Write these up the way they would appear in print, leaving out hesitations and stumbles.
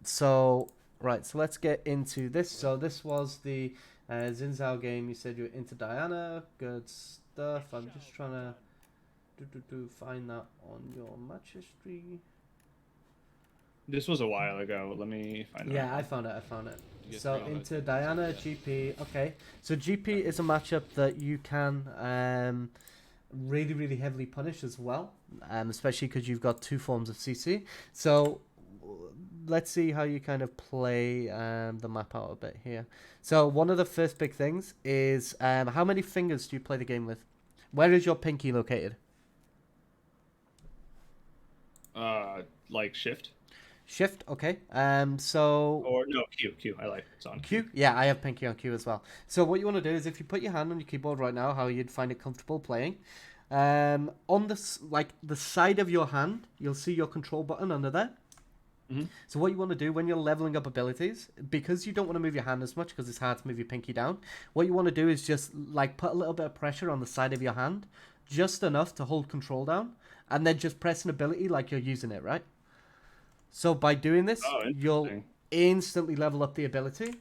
So right, so let's get into this. So this was the Xin Zhao game. You said you're into Diana. Good stuff. I'm just trying to find that on your match history. This was a while ago. Let me find it right Yeah, I now. found it. I found it. You get So through all into that. Diana Yeah. GP. Okay, so GP is a matchup that you can really heavily punish as well, especially because you've got two forms of CC. So let's see how you kind of play the map out a bit here. So one of the first big things is how many fingers do you play the game with? Where is your pinky located? Like shift Shift, okay. So or no Q. I like it's on Q. Q? Yeah, I have pinky on Q as well. So what you want to do is if you put your hand on your keyboard right now, how you'd find it comfortable playing, on like the side of your hand, you'll see your control button under there. Hmm. So what you want to do when you're leveling up abilities, because you don't want to move your hand as much because it's hard to move your pinky down, what you want to do is just like put a little bit of pressure on the side of your hand, just enough to hold control down, and then just press an ability like you're using it, right? So by doing this, Oh, you'll interesting. instantly level up the ability.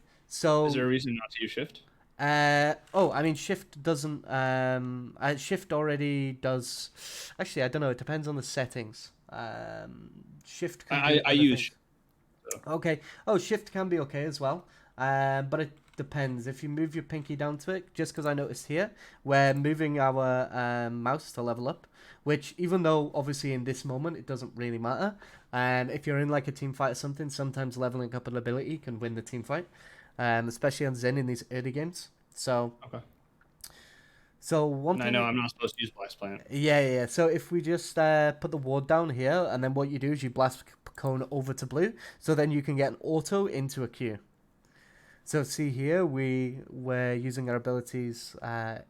Is there So a reason not to use shift? I mean, Shift doesn't. Shift already does. Actually, I don't know. It depends on the settings. Shift can do I other use things. shift, though. Okay. Oh, Shift can be okay as well. But it depends. If you move your pinky down to it, just because I noticed here, we're moving our mouse to level up, which even though obviously in this moment it doesn't really matter. If you're in like a team fight or something, sometimes leveling up an ability can win the team fight. Especially on Zen in these early games. So, Okay. so one And I thing know that I'm not supposed to use blast plant. yeah. So if we just put the ward down here, and then what you do is you blast cone over to blue, so then you can get an auto into a queue. So see here, we're using our abilities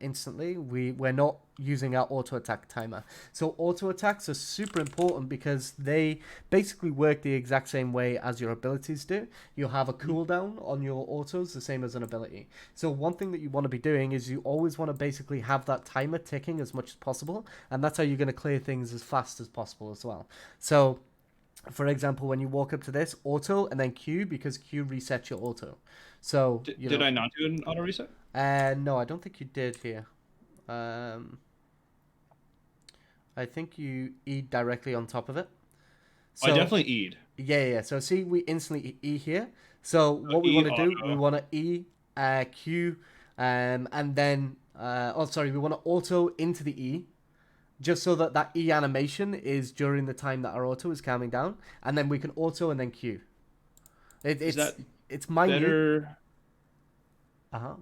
instantly. We're not using our auto attack timer. So auto attacks are super important because they basically work the exact same way as your abilities do. You'll have a Mhm. cooldown on your autos, the same as an ability. So one thing that you want to be doing is you always want to basically have that timer ticking as much as possible, and that's how you're going to clear things as fast as possible as well. So for example, when you walk up to this, auto and then Q because Q resets your auto. So, Did I not do an auto reset? no, I don't think you did here. Um, I think you E directly on top of it. Oh, I So, definitely E'd. yeah. So, see, we instantly E here. So, So what we E want to do, we auto. want to E, Q, and then, we want to auto into the E, just so that that E animation is during the time that our auto is calming down, and then we can auto and then Q. It, Is it's that it's minute. better?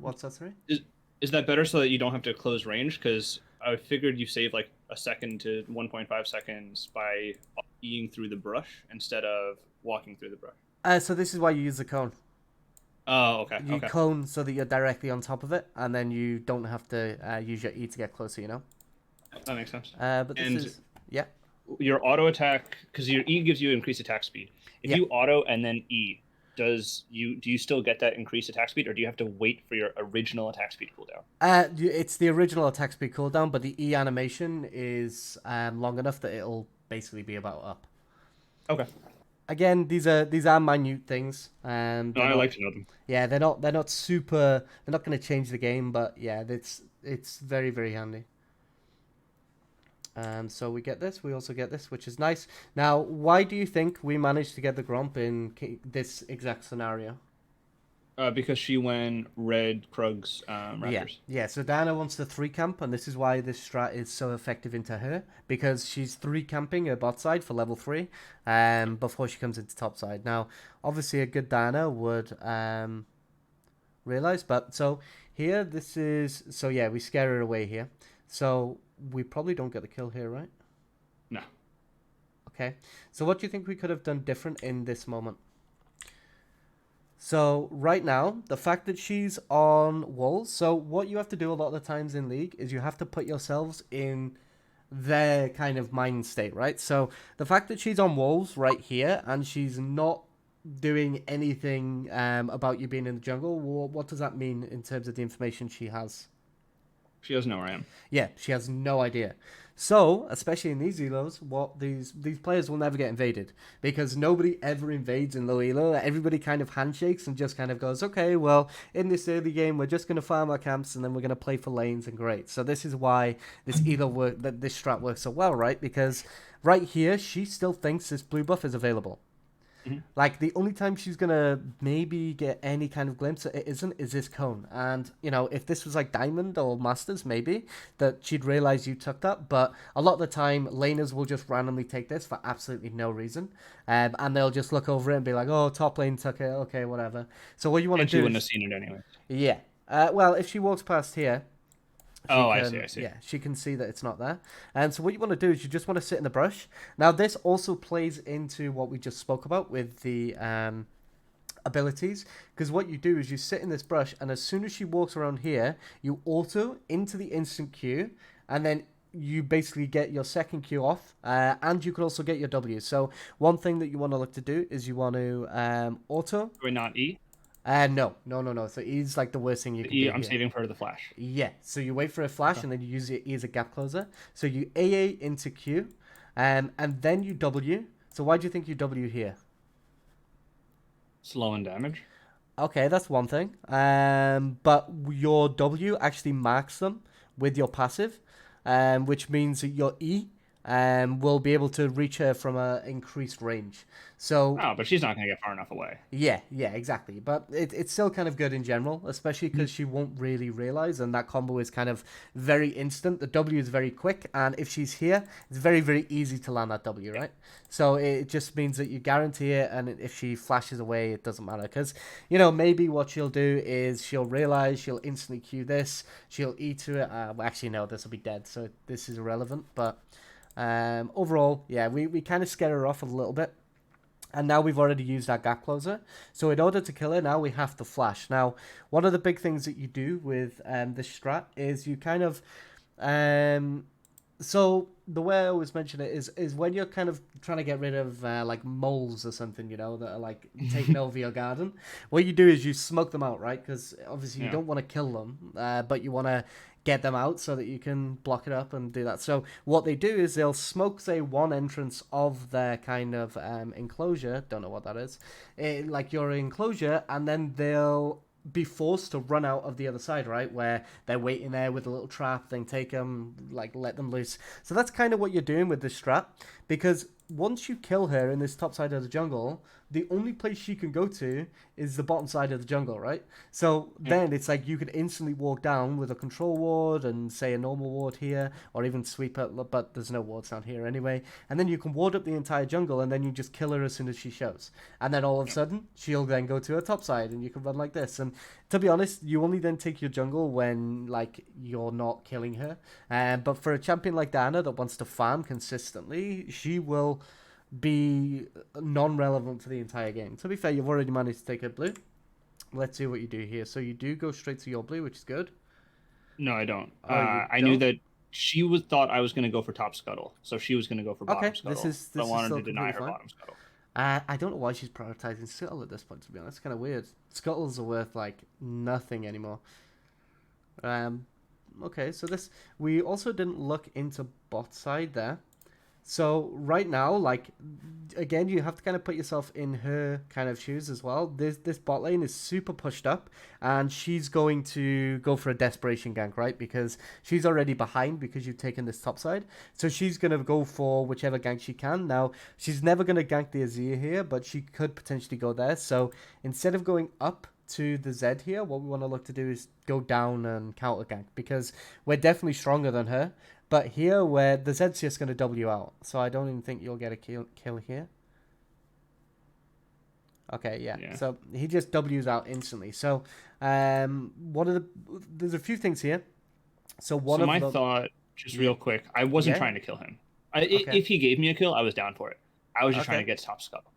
What's that? Sorry. Is is that better so that you don't have to close range? Because I figured you save like a second to 1.5 seconds by eating through the brush instead of walking through the brush. So this is why you use the cone. Oh, okay, You okay. cone so that you're directly on top of it, and then you don't have to use your E to get closer. That makes sense. But this And is yeah, your auto attack, because your E gives you increased attack speed. If yeah. you auto and then E, do you still get that increased attack speed, or do you have to wait for your original attack speed cooldown? It's the original attack speed cooldown, but the E animation is long enough that it'll basically be about up. Okay. Again, these are minute things. No, They're I not. like to know them. Yeah, they're not super. They're not going to change the game, but yeah, it's very handy. So we get this. We also get this, which is nice. Now, why do you think we managed to get the Gromp in this exact scenario? Because she went red Krug's Yeah, Raptors. yeah. So Diana wants the three camp, and this is why this strat is so effective into her because she's three camping her bot side for level 3, before she comes into top side. Now, obviously, a good Diana would realize, but so here, this is so yeah, we scare her away here. So we probably don't get the kill here, right? No. Okay. So what do you think we could have done different in this moment? So right now, the fact that she's on walls. So what you have to do a lot of the times in League is you have to put yourselves in their kind of mind state, right? So the fact that she's on walls right here and she's not doing anything about you being in the jungle, what does that mean in terms of the information she has? She doesn't know where I am. Yeah, she has no idea. So, especially in these elos, what these players will never get invaded because nobody ever invades in low elo. Everybody kind of handshakes and just kind of goes, okay, well, in this early game, we're just going to farm our camps and then we're going to play for lanes and great. So this is why this this strat works so well, right? Because right here, she still thinks this blue buff is available. Mhm. Like, the only time she's gonna maybe get any kind of glimpse that it isn't is this cone. And, you know, if this was like Diamond or Masters, maybe, that she'd realize you took that. But a lot of the time, laners will just randomly take this for absolutely no reason. And they'll just look over it and be like, oh, top lane took it, okay, whatever. So what you want to And she do wouldn't have is... seen it anyway. Yeah. Well, if she walks past here, she Oh, can, I see. yeah, she can see that it's not there. And so what you want to do is you just want to sit in the brush. Now, this also plays into what we just spoke about with the abilities, because what you do is you sit in this brush, and as soon as she walks around here, you auto into the instant Q, and then you basically get your second Q off, and you can also get your W. So one thing that you want to look to do is you want to auto. Do I not E? No. So E's like the worst thing you can E, do I'm here. saving for the flash. Yeah, so you wait for a flash and then you use it as a gap closer. So you AA into Q, and then you W. So why do you think you W here? Slow and damage. Okay, that's one thing. But your W actually marks them with your passive, which means that your E will be able to reach her from an increased range. So Oh, but she's not going to get far enough away. yeah, exactly. But it's still kind of good in general, especially because Mm. she won't really realize, and that combo is kind of very instant. The W is very quick, and if she's here, it's very, very easy to land that W, right? So it just means that you guarantee it, and if she flashes away, it doesn't matter. Because, you know, maybe what she'll do is she'll realize she'll instantly Q this, she'll E to it. Well, actually, no, this will be dead, so this is irrelevant. But overall, yeah, we kind of scare her off a little bit. And now we've already used our gap closer. So in order to kill her, now we have to flash. Now, one of the big things that you do with this strat is you kind of... so the way I always mention it is when you're kind of trying to get rid of like moles or something, you know, that are like taking over your garden. What you do is you smoke them out, right? Because obviously you don't want to kill them, but you want to get them out so that you can block it up and do that. So what they do is they'll smoke, say, one entrance of their kind of enclosure. Don't know what that is. Like your enclosure, and then they'll be forced to run out of the other side, right? Where they're waiting there with a little trap, then take them, like let them loose. So that's kind of what you're doing with this strat, because once you kill her in this top side of the jungle, the only place she can go to is the bottom side of the jungle, right? So then it's like you could instantly walk down with a control ward and say a normal ward here, or even sweep it, but there's no wards down here anyway. And then you can ward up the entire jungle, and then you just kill her as soon as she shows. And then all of a sudden, she'll then go to her top side, and you can run like this. And to be honest, you only then take your jungle when like you're not killing her. But for a champion like Diana that wants to farm consistently, she will be non-relevant for the entire game. To be fair, you've already managed to take a blue. Let's see what you do here. So you do go straight to your blue, which is good. No, I don't. Oh, you I knew that she thought I was going to go for top scuttle, so she was going to go for bottom scuttle. This I is wanted still to deny her completely fine. bottom scuttle. I don't know why she's prioritizing Scuttle at this point, to be honest. It's kind of weird. Scuttles are worth, like, nothing anymore. Okay, so this... We also didn't look into bot side there. So, right now, like, again, you have to kind of put yourself in her kind of shoes as well. This bot lane is super pushed up, and she's going to go for a desperation gank, right? Because she's already behind because you've taken this top side. So she's going to go for whichever gank she can. Now, she's never going to gank the Azir here, but she could potentially go there. So instead of going up to the Z here, what we want to look to do is go down and counter gank, because we're definitely stronger than her. But here, where the Zed's just going to W out, so I don't even think you'll get a kill here. Okay, yeah. So he just W's out instantly. So, there's a few things here. So my thought, just real quick, I wasn't trying to kill him. If he gave me a kill, I was down for it. I was just trying to get top scuttle.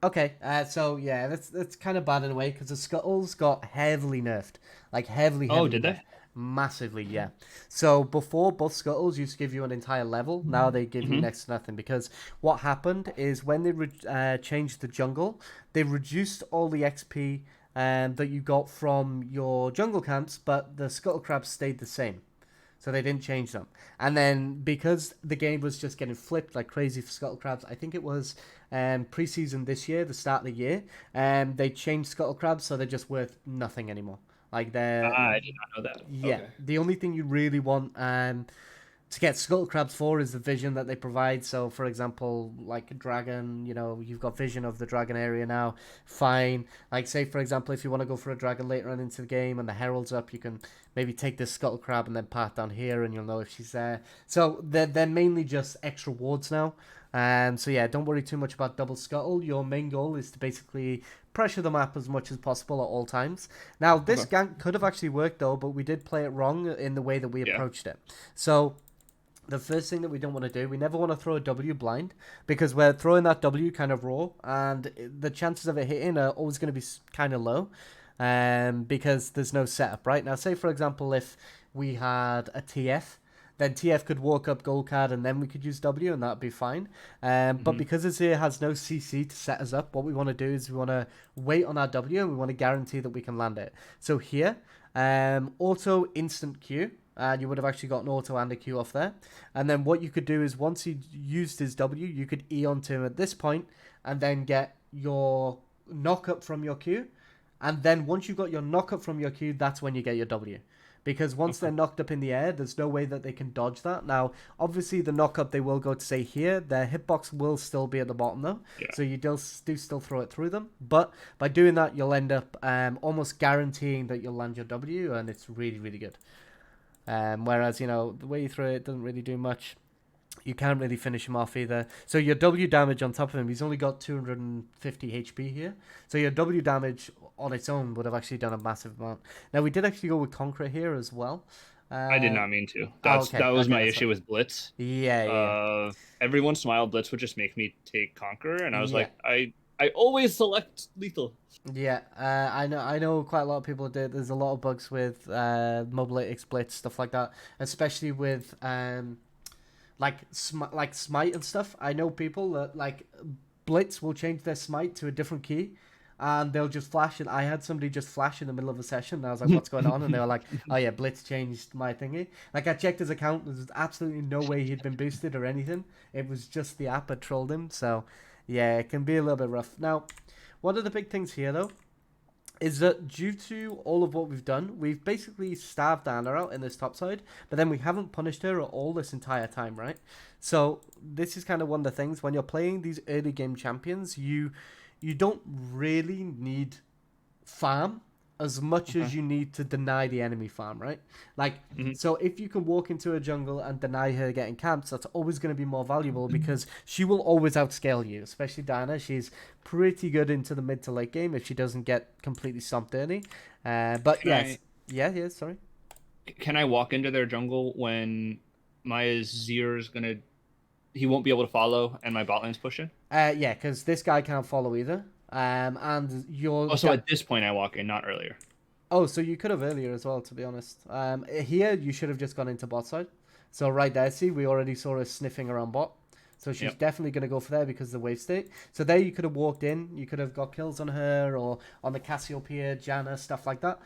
Okay, so yeah, that's kind of bad in a way, because the scuttles got heavily nerfed, like heavily. Oh, did they? Massively, yeah. So before, both scuttles used to give you an entire level. Now they give you next to nothing, because what happened is when they changed the jungle, they reduced all the XP that you got from your jungle camps, but the scuttle crabs stayed the same. So they didn't change them. And then because the game was just getting flipped like crazy for Scuttle Crabs, I think it was preseason this year, the start of the year, they changed Scuttle Crabs so they're just worth nothing anymore. Like they're I did not know that. yeah, Okay. the only thing you really want to get Scuttle Crabs for is the vision that they provide. So, for example, like a dragon, you've got vision of the dragon area now. Fine. Like, say, for example, if you want to go for a dragon later on into the game and the herald's up, you can maybe take this Scuttle Crab and then path down here and you'll know if she's there. So, they're mainly just extra wards now. So, yeah, don't worry too much about double Scuttle. Your main goal is to basically pressure the map as much as possible at all times. Now, this gank could have actually worked, though, but we did play it wrong in the way that we approached it. So, the first thing that we don't want to do, we never want to throw a W blind because we're throwing that W kind of raw and the chances of it hitting are always going to be kind of low because there's no setup, right? Now, say, for example, if we had a TF, then TF could walk up gold card and then we could use W and that'd be fine. But because this here has no CC to set us up, what we want to do is we want to wait on our W and we want to guarantee that we can land it. So here, auto instant Q. And you would have actually got an auto and a Q off there. And then what you could do is once he used his W, you could E onto him at this point and then get your knock up from your Q. And then once you've got your knock up from your Q, that's when you get your W. Because once they're knocked up in the air, there's no way that they can dodge that. Now, obviously, the knock up, they will go to say here. Their hitbox will still be at the bottom, though. Yeah. So you do still throw it through them. But by doing that, you'll end up almost guaranteeing that you'll land your W. And it's really, really good. Whereas, the way you throw it doesn't really do much. You can't really finish him off either. So your W damage on top of him, he's only got 250 HP here. So your W damage on its own would have actually done a massive amount. Now, we did actually go with Conqueror here as well. I did not mean to. That was my issue with Blitz. Yeah. Every once in a while, Blitz would just make me take Conqueror, and I was like, I always select lethal. Yeah, I know quite a lot of people do. There's a lot of bugs with Mobility Blitz, stuff like that, especially with like Smite and stuff. I know people that like Blitz will change their Smite to a different key and they'll just flash. And I had somebody just flash in the middle of a session and I was like, what's going on? And they were like, oh yeah, Blitz changed my thingy. Like I checked his account, there's absolutely no way he'd been boosted or anything. It was just the app had trolled him. So yeah, it can be a little bit rough. Now, one of the big things here, though, is that due to all of what we've done, we've basically starved Anna out in this top side, but then we haven't punished her at all this entire time, right? So this is kind of one of the things, when you're playing these early game champions, you don't really need farm as much as you need to deny the enemy farm, right? Like, so if you can walk into a jungle and deny her getting camps, that's always going to be more valuable because she will always outscale you, especially Diana. She's pretty good into the mid to late game if she doesn't get completely stomped early. But yeah, sorry. Can I walk into their jungle when my Azir is going to... He won't be able to follow and my bot lane's pushing? Yeah, because this guy can't follow either. And you're... Also, at this point I walk in, not earlier. Oh, so you could have earlier as well, to be honest. Here, you should have just gone into bot side. So right there, see, we already saw her sniffing around bot. So she's definitely going to go for there because of the wave state. So there you could have walked in. You could have got kills on her or on the Cassiopeia, Janna, stuff like that.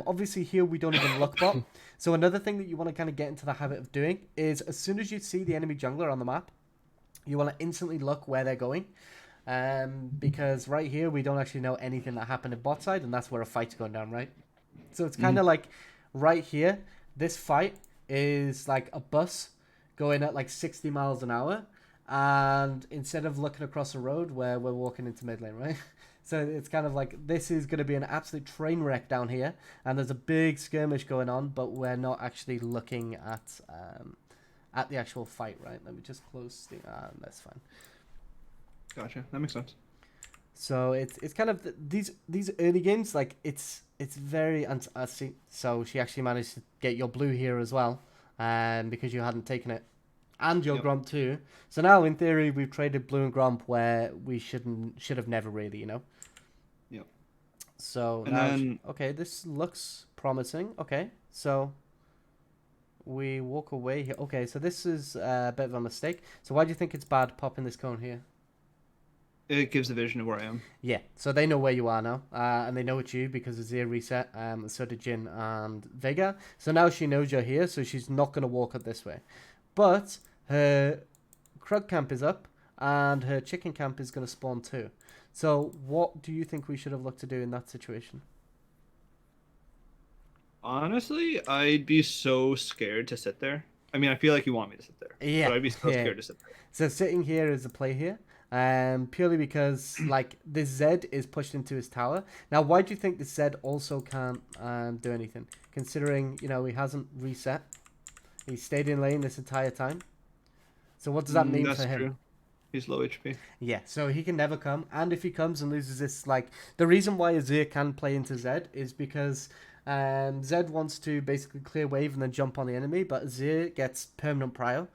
Obviously here we don't even look bot. So another thing that you want to kind of get into the habit of doing is as soon as you see the enemy jungler on the map, you want to instantly look where they're going. Because right here we don't actually know anything that happened in bot side, and that's where a fight's going down, right? So it's kind of like right here, this fight is like a bus going at like 60 miles an hour, and instead of looking across a road where we're walking into mid lane, right? So it's kind of like this is going to be an absolute train wreck down here, and there's a big skirmish going on, but we're not actually looking at the actual fight, right? Let me just close the... that's fine. Gotcha. That makes sense. So it's kind of these early games, like it's very see. So she actually managed to get your blue here as well, because you hadn't taken it, and your Gromp too. So now in theory we've traded blue and Gromp where we should have never really, Yep. So and now then... okay, this looks promising. Okay, so we walk away here. Okay, so this is a bit of a mistake. So why do you think it's bad popping this cone here? It gives a vision of where I am. Yeah, so they know where you are now, and they know it's you because Azir reset, so did Jin and Vega. So now she knows you're here, so she's not going to walk up this way. But her Krug camp is up, and her chicken camp is going to spawn too. So what do you think we should have looked to do in that situation? Honestly, I'd be so scared to sit there. I mean, I feel like you want me to sit there, Yeah, but I'd be so yeah. scared to sit there. So sitting here is a play here, purely because like this Zed is pushed into his tower. Now, why do you think the Zed also can't do anything? Considering he hasn't reset, he stayed in lane this entire time. So what does that mean That's for him? true. He's low HP. Yeah, so he can never come, and if he comes and loses this, like the reason why Azir can play into Zed is because Zed wants to basically clear wave and then jump on the enemy, but Azir gets permanent prio,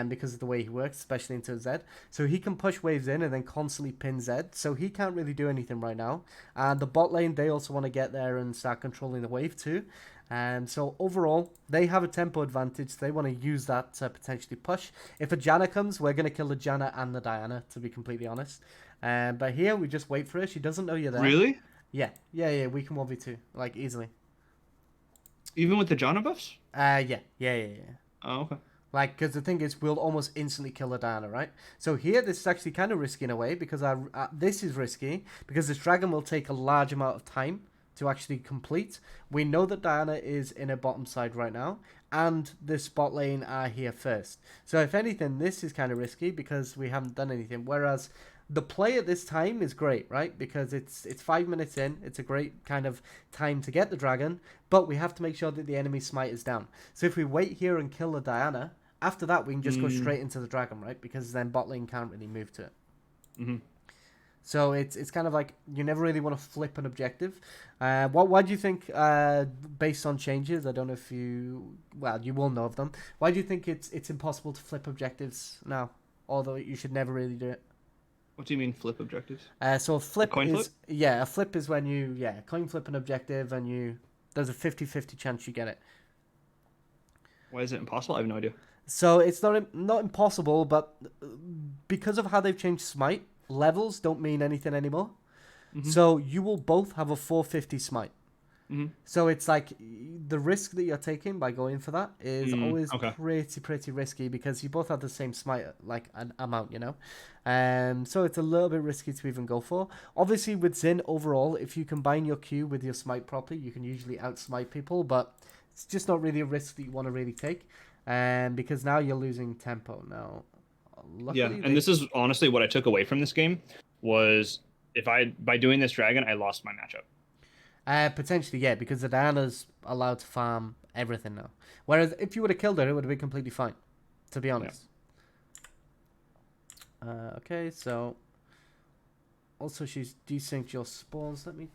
because of the way he works, especially into Zed. So he can push waves in and then constantly pin Zed, so he can't really do anything right now. And the bot lane, they also want to get there and start controlling the wave too. And so overall, they have a tempo advantage. They want to use that to potentially push. If a Janna comes, we're going to kill the Janna and the Diana, to be completely honest. But here, we just wait for her. She doesn't know you're there. Really? Yeah. We can 1v2, like, easily. Even with the Janna buffs? Yeah. Oh, okay. Like, because the thing is, we'll almost instantly kill the Diana, right? So here, this is actually kind of risky in a way, because this is risky, because this dragon will take a large amount of time to actually complete. We know that Diana is in her bottom side right now, and this bot lane are here first. So if anything, this is kind of risky because we haven't done anything. Whereas the play at this time is great, right? Because it's 5 minutes in. It's a great kind of time to get the dragon, but we have to make sure that the enemy smite is down. So if we wait here and kill the Diana, after that we can just go straight into the dragon, right? Because then bot lane can't really move to it. Mm-hmm. So it's kind of like you never really want to flip an objective. Why do you think, based on changes, I don't know if you will know of them. Why do you think it's impossible to flip objectives now? Although you should never really do it. What do you mean flip objectives? So a flip coin is flip? a flip is when you coin flip an objective and there's a 50-50 chance you get it. Why is it impossible? I have no idea. So it's not impossible, but because of how they've changed smite, levels don't mean anything anymore. Mm-hmm. So you will both have a 450 smite. Mm-hmm. So it's like the risk that you're taking by going for that is always pretty risky because you both have the same smite like an amount, so it's a little bit risky to even go for. Obviously with Xin overall, if you combine your Q with your smite properly, you can usually outsmite people, but it's just not really a risk that you want to really take, because now you're losing tempo. Now luckily, and this is honestly what I took away from this game was by doing this dragon, I lost my matchup. Potentially, yeah, because the Diana's allowed to farm everything now. Whereas if you would have killed her, it would have been completely fine, to be honest. Yeah. Okay, so also she's desynced your spawns. Let me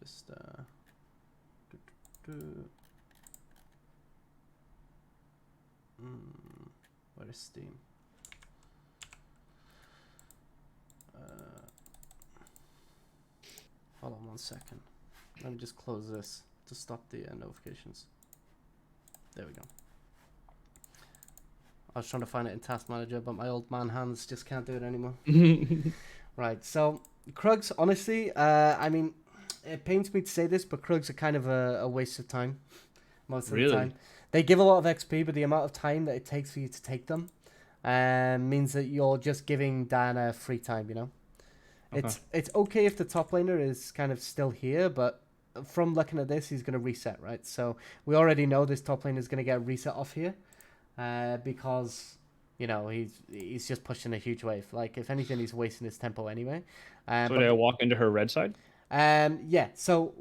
just where is Steam? Hold on 1 second. Let me just close this to stop the notifications. There we go. I was trying to find it in Task Manager, but my old man hands just can't do it anymore. Right, so Krugs, honestly, I mean, it pains me to say this, but Krugs are kind of a waste of time most of the time. They give a lot of XP, but the amount of time that it takes for you to take them means that you're just giving Diana free time, Okay. It's okay if the top laner is kind of still here, but from looking at this, he's going to reset, right? So we already know this top laner is going to get a reset off here, because he's just pushing a huge wave. Like if anything, he's wasting his tempo anyway. So did I walk into her red side? Yeah. So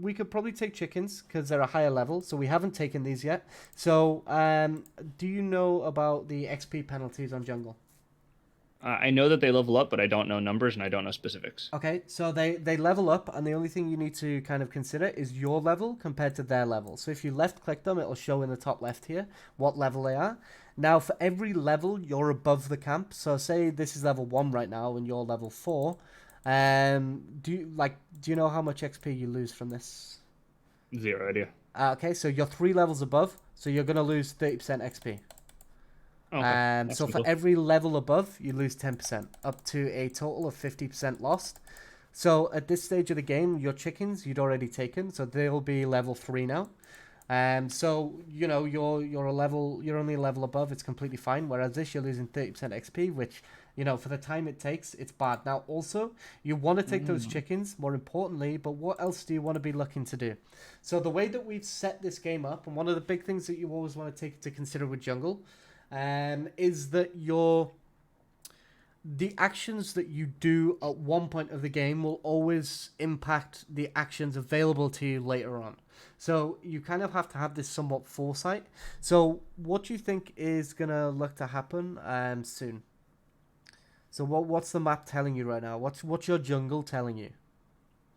we could probably take chickens because they're a higher level. So we haven't taken these yet. So do you know about the XP penalties on jungle? I know that they level up, but I don't know numbers and I don't know specifics. Okay, so they level up, and the only thing you need to kind of consider is your level compared to their level. So if you left-click them, it'll show in the top left here what level they are. Now, for every level, you're above the camp. So say this is level 1 right now, and you're level 4. Do you know how much XP you lose from this? 0 idea. Okay, so you're 3 levels above. So you're going to lose 30% XP. Okay, that's So for simple. every level above, you lose 10%, up to a total of 50% lost. So at this stage of the game, your chickens you'd already taken, so they'll be level 3 now. So you know you're only a level above. It's completely fine. Whereas this, you're losing 30% XP, which for the time it takes, it's bad. Now also, you want to take those Mm. chickens more importantly, but what else do you want to be looking to do? So the way that we've set this game up, and one of the big things that you always want to take into consider with jungle, is that the actions that you do at one point of the game will always impact the actions available to you later on. So you kind of have to have this somewhat foresight. So what do you think is gonna look to happen soon? So what's the map telling you right now? What's your jungle telling you?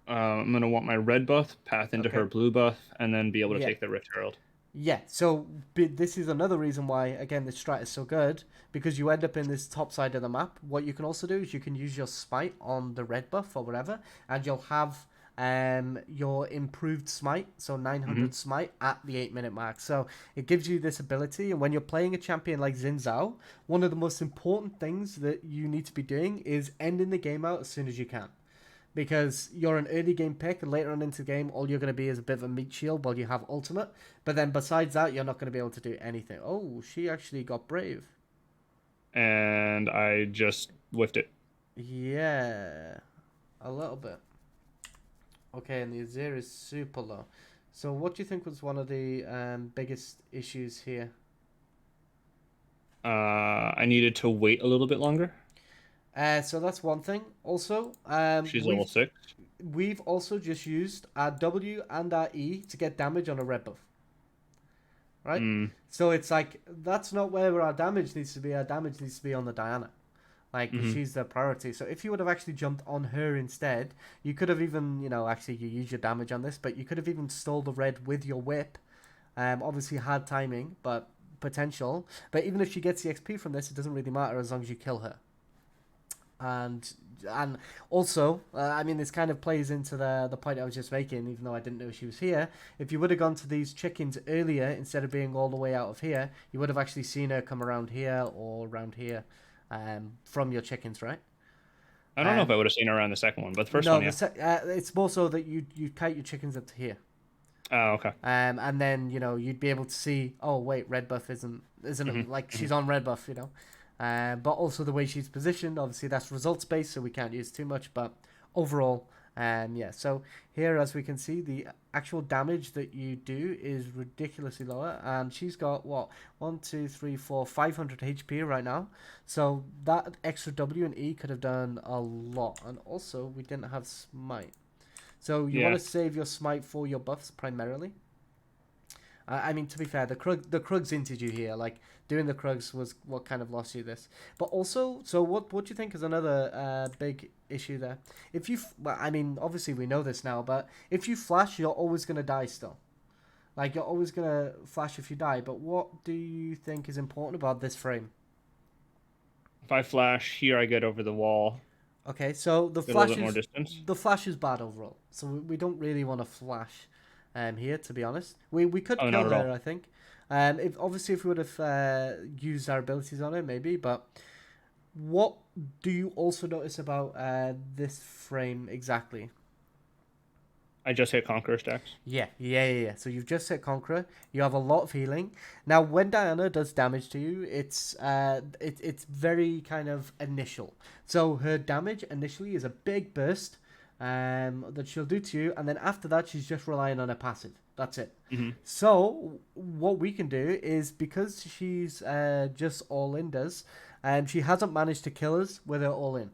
I'm gonna want my red buff, path into her Okay. blue buff, and then be able to Yeah. take the Rift Herald. Yeah, so this is another reason why, again, this strat is so good, because you end up in this top side of the map. What you can also do is you can use your smite on the red buff or whatever, and you'll have your improved smite, so 900 Hmm. smite at the 8 minute mark. So it gives you this ability, and when you're playing a champion like Xin Zhao, one of the most important things that you need to be doing is ending the game out as soon as you can, because you're an early game pick, and later on into the game, all you're going to be is a bit of a meat shield while you have ultimate. But then besides that, you're not going to be able to do anything. Oh, she actually got brave. And I just whiffed it. Yeah, a little bit. Okay, and the Azir is super low. So what do you think was one of the biggest issues here? I needed to wait a little bit longer. So that's one thing. Also, She's level 6. we've also just used our W and our E to get damage on a red buff, right? Mm. So it's like that's not where our damage needs to be. Our damage needs to be on the Diana. Like Hmm. she's the priority. So if you would have actually jumped on her instead, you could have even, actually you use your damage on this, but you could have even stole the red with your whip. Obviously hard timing, but potential. But even if she gets the XP from this, it doesn't really matter as long as you kill her. And and also, I mean, this kind of plays into the point I was just making, even though I didn't know she was here. If you would have gone to these chickens earlier instead of being all the way out of here, you would have actually seen her come around here or around here, from your chickens, right? I don't know if I Um, would have seen her around the second one, but the first no, one, yeah. it's more so that you kite your chickens up to here, Oh, okay. and then you'd be able to see. Oh wait, red buff Hmm. isn't like Hmm. she's on red buff, but also the way she's positioned. Obviously, that's results based, so we can't use too much. But overall, yeah. So here, as we can see, the actual damage that you do is ridiculously lower, and she's got what 500 HP right now. So that extra W and E could have done a lot. And also, we didn't have smite. So you want Yeah. to save your smite for your buffs primarily. I mean, to be fair, the Krugs inted you here. Like doing the Krugs was what kind of lost you this. But also, so what do you think is another big issue there? If you, well, I mean, obviously we know this now, but if you flash, you're always gonna die still. Like you're always gonna flash if you die. But what do you think is important about this frame? If I flash here, I get over the wall, Okay, so get a little bit more distance. the flash is bad overall. So we don't really want to flash here, to be honest. We could Oh, not kill at her, all. I think. If obviously if we would have used our abilities on her, maybe. But what do you also notice about this frame exactly? I just hit Conqueror stacks. Yeah. So you've just hit Conqueror. You have a lot of healing. Now, when Diana does damage to you, it's very kind of initial. So her damage initially is a big burst that she'll do to you, and then after that, she's just relying on her passive. That's it. Hmm. So what we can do is, because she's just all in does, she hasn't managed to kill us with her all in.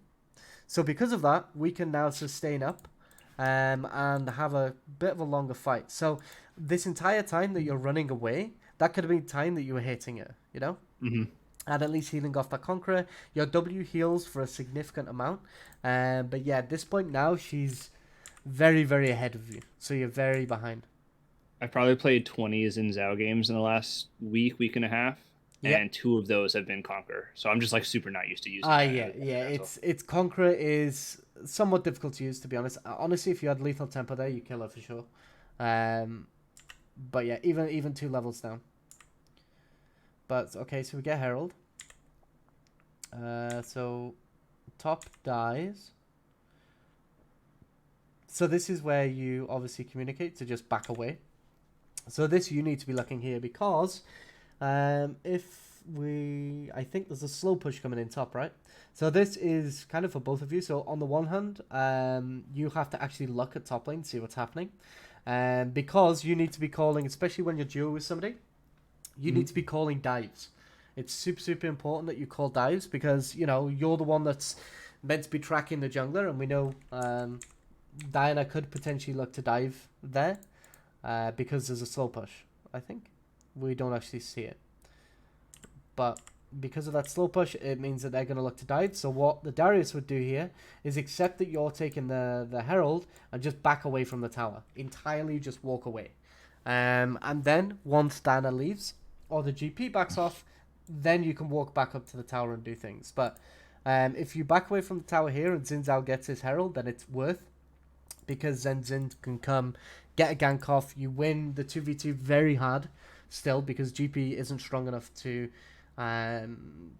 So because of that, we can now sustain up and have a bit of a longer fight. So this entire time that you're running away, that could have been time that you were hitting her. Hmm. And at least healing off the Conqueror. Your W heals for a significant amount. But yeah, at this point now, she's very, very ahead of you. So you're very behind. I've probably played 20 Xin Zhao games in the last week and a half, Yep. and two of those have been Conqueror. So I'm just like super not used to using Ah, that yeah, as yeah. a pencil. It's Conqueror is somewhat difficult to use, to be honest. Honestly, if you had lethal tempo there, you kill her for sure. Um, but yeah, even 2 levels down. But okay, so we get Herald. So top dies. So this is where you obviously communicate to just back away. So this you need to be looking here because I think there's a slow push coming in top, right? So this is kind of for both of you. So on the one hand, you have to actually look at top lane, see what's happening. Because you need to be calling, especially when you're duo with somebody, you need to be calling dives. It's super, super important that you call dives because, you know, you're the one that's meant to be tracking the jungler. And we know Diana could potentially look to dive there because there's a slow push, I think. We don't actually see it. But because of that slow push, it means that they're going to look to dive. So what the Darius would do here is accept that you're taking the Herald and just back away from the tower. Entirely just walk away. And then once Diana leaves or the GP backs off, then you can walk back up to the tower and do things. But if you back away from the tower here and Xin Zhao gets his Herald, then it's worth. Because then Xin can come, get a gank off. You win the 2v2 very hard still because GP isn't strong enough to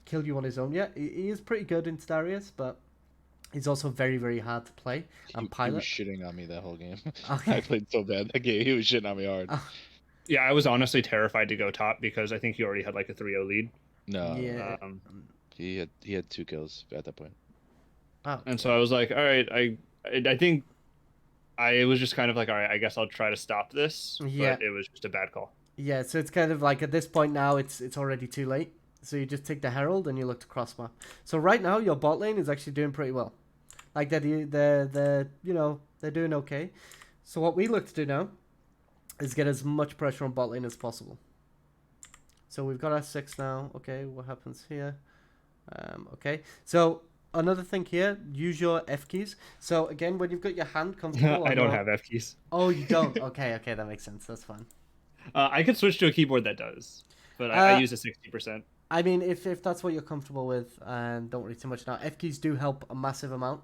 kill you on his own yet. He is pretty good in Darius, but he's also very, very hard to play and pilot. He was shitting on me that whole game. Okay. I played so bad that game. He was shitting on me hard. Yeah, I was honestly terrified to go top because I think he already had like a 3-0 lead. No, Yeah. he had 2 kills at that point. Oh. And so I was like, all right, I think I was just kind of like, all right, I guess I'll try to stop this. Yeah. But it was just a bad call. Yeah, so it's kind of like at this point now, it's already too late. So you just take the Herald and you look to cross map. So right now your bot lane is actually doing pretty well. Like they're doing okay. So what we look to do now is get as much pressure on bot lane as possible. So we've got our 6 now. Okay, what happens here? Okay, so another thing here, use your F keys. So again, when you've got your hand comfortable, I don't have F keys. Oh, you don't? Okay, that makes sense. That's fine. I could switch to a keyboard that does, but I use a 60%. I mean, if that's what you're comfortable with, and don't worry too much now. F keys do help a massive amount,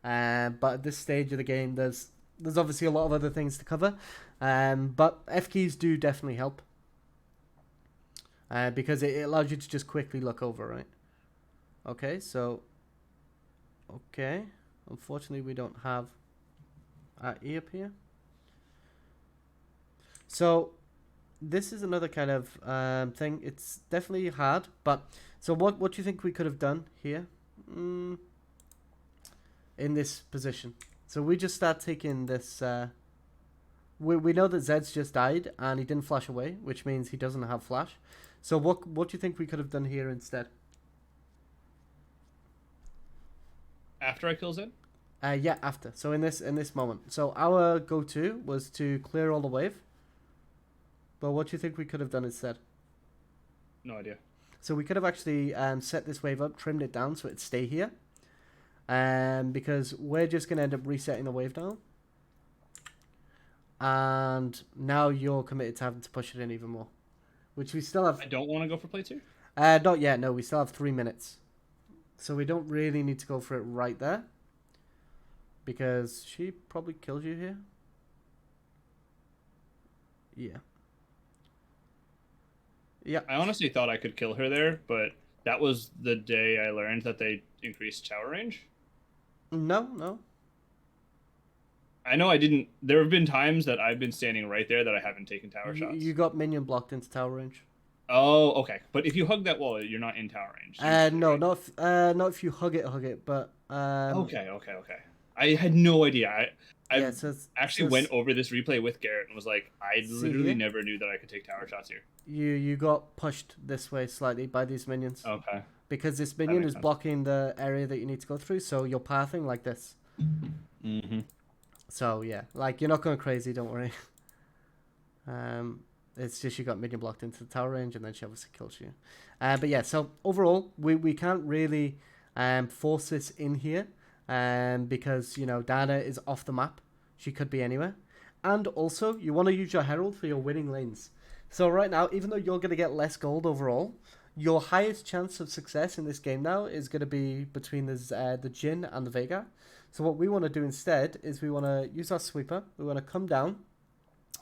but at this stage of the game, there's obviously a lot of other things to cover, but F keys do definitely help, because it allows you to just quickly look over, right? Okay, so, okay, unfortunately we don't have our E up here. So this is another kind of thing. It's definitely hard, but so what do you think we could have done here in this position? So we just start taking this. We know that Zed's just died and he didn't flash away, which means he doesn't have flash. So what do you think we could have done here instead? After I kill Zed? Yeah, after. So in this moment. So our go-to was to clear all the wave. But what do you think we could have done instead? No idea. So we could have actually set this wave up, trimmed it down so it'd stay here. Because we're just going to end up resetting the wave down. And now you're committed to having to push it in even more. Which we still have... I don't want to go for play 2? Not yet, no. We still have 3 minutes. So we don't really need to go for it right there. Because she probably kills you here. Yeah. Yeah. I honestly thought I could kill her there, but that was the day I learned that they increased tower range. No. I know I didn't. There have been times that I've been standing right there that I haven't taken tower shots. You got minion blocked into tower range. Oh, okay. But if you hug that wall, you're not in tower range. No, right? not if you hug it, but... Okay. I had no idea. I actually went over this replay with Garrett and was like, I literally never knew that I could take tower shots here. You got pushed this way slightly by these minions. Okay. Because this minion is blocking the area that you need to go through, so you're pathing like this. Mm-hmm. So, yeah. Like, you're not going crazy, don't worry. It's just you got minion blocked into the tower range, and then she obviously kills you. But yeah, so overall, we can't really force this in here. Because, you know, Dana is off the map. She could be anywhere. And also, you want to use your Herald for your winning lanes. So right now, even though you're going to get less gold overall, your highest chance of success in this game now is going to be between the Jhin and the Veigar. So what we want to do instead is we want to use our sweeper. We want to come down,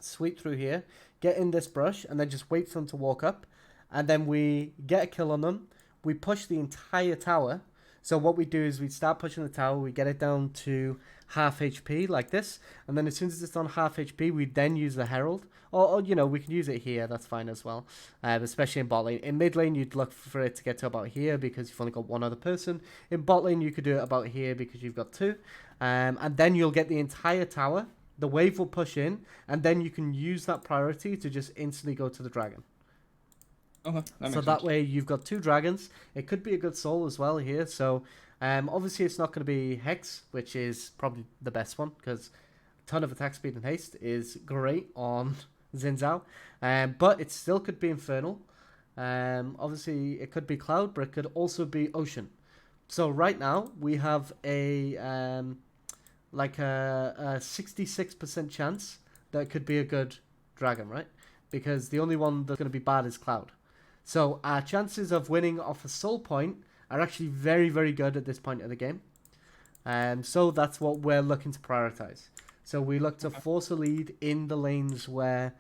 sweep through here, get in this brush, and then just wait for them to walk up. and then we get a kill on them. We push the entire tower. So what we do is we start pushing the tower, we get it down to half HP like this, and then as soon as it's on half HP, we then use the Herald. Or you know, we can use it here, that's fine as well, especially in bot lane. In mid lane, you'd look for it to get to about here because you've only got one other person. In bot lane, you could do it about here because you've got two. And then you'll get the entire tower, the wave will push in, and then you can use that priority to just instantly go to the dragon. Okay, So that way you've got two dragons. It could be a good soul as well here. So obviously it's not going to be Hex, which is probably the best one because a ton of attack speed and haste is great on Xin Zhao. But it still could be Infernal. Obviously it could be Cloud, but it could also be Ocean. So right now we have a 66% chance that it could be a good dragon, right? Because the only one that's going to be bad is Cloud. So our chances of winning off a soul point are actually very, very good at this point of the game. So that's what we're looking to prioritize. So we look to force a lead in the lanes where,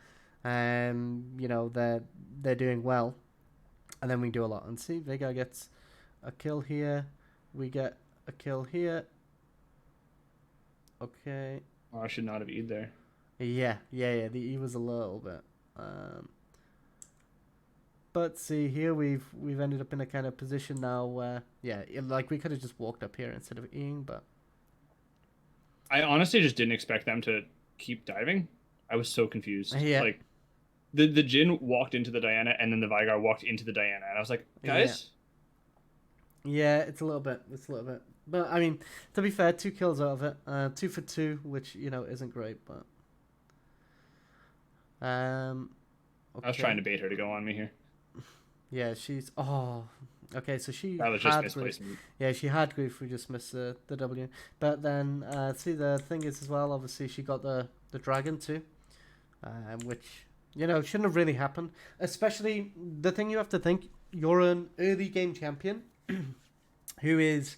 you know, they're doing well. And then we do a lot. And see, Vega gets a kill here. We get a kill here. Okay. Oh, I should not have E'd there. Yeah. The E was a little bit. But see here we've ended up in a kind of position now where like we could have just walked up here instead of Eing, but I honestly just didn't expect them to keep diving. I was so confused. Yeah. Like the Jhin walked into the Diana and then the Veigar walked into the Diana and I was like, guys. Yeah, it's a little bit. But I mean, to be fair, 2 kills out of it. 2 for 2, which, you know, isn't great, but okay. I was trying to bait her to go on me here. Yeah, she's okay, so she That was just misplacement. Yeah, she had grief, we just missed the W. But then see the thing is as well, obviously she got the dragon too. Which, you know, shouldn't have really happened. Especially the thing you have to think, you're an early game champion who is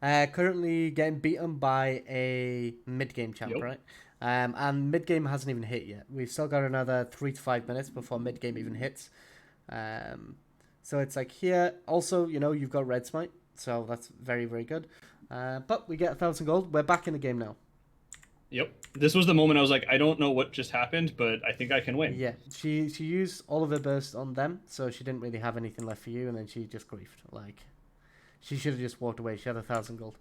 currently getting beaten by a mid game champ, right? And mid game hasn't even hit yet. We've still got another 3 to 5 minutes before mid game even hits. So it's like here also, you know, you've got red smite, so that's very, very good. But we get 1,000 gold. We're back in the game now. Yep. This was the moment I was like, I don't know what just happened, but I think I can win. Yeah, she used all of her burst on them, so she didn't really have anything left for you, and then she just griefed. Like, she should have just walked away. She had 1,000 gold.